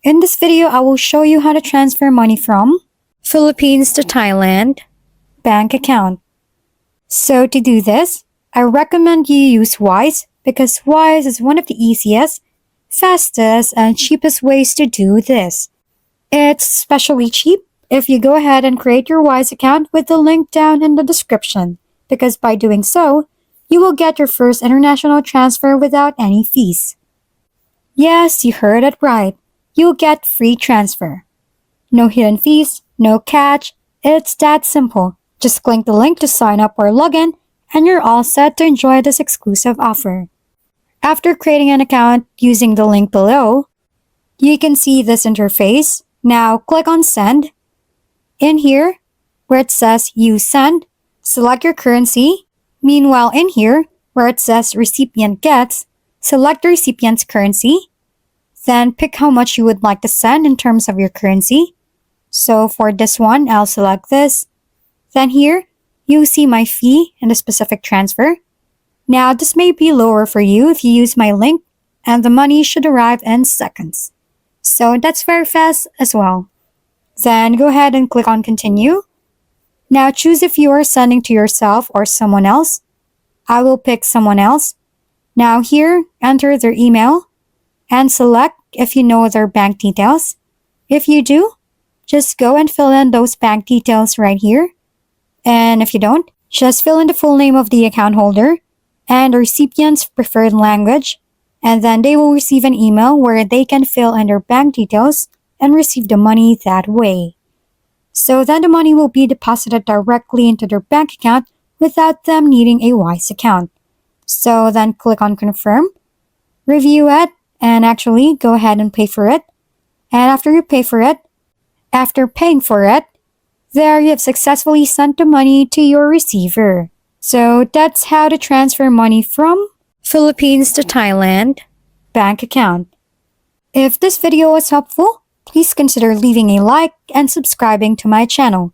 In this video, I will show you how to transfer money from Philippines to Thailand bank account. So to do this, I recommend you use Wise because Wise is one of the easiest, fastest, and cheapest ways to do this. It's especially cheap if you go ahead and create your Wise account with the link down in the description, because by doing so, you will get your first international transfer without any fees. Yes, you heard it right. You'll get free transfer. No hidden fees, no catch. It's that simple. Just click the link to sign up or log in, and you're all set to enjoy this exclusive offer. After creating an account using the link below, you can see this interface. Now click on Send. In here, where it says Use Send, select your currency. Meanwhile, in here, where it says Recipient Gets, select the recipient's currency. Then pick how much you would like to send in terms of your currency. So for this one, I'll select this. Then here, you see my fee and the specific transfer. Now this may be lower for you if you use my link, and the money should arrive in seconds. So that's very fast as well. Then go ahead and click on Continue. Now choose if you are sending to yourself or someone else. I will pick someone else. Now here, enter their email and select if you know their bank details. If you do, just go and fill in those bank details right here. And if you don't, just fill in the full name of the account holder and the recipient's preferred language, and then they will receive an email where they can fill in their bank details and receive the money that way. So then the money will be deposited directly into their bank account without them needing a Wise account. So then click on Confirm, review it, and actually go ahead and pay for it. And after you pay for it, after paying for it, there you have successfully sent the money to your receiver. So that's how to transfer money from Philippines to Thailand bank account. If this video was helpful, please consider leaving a like and subscribing to my channel.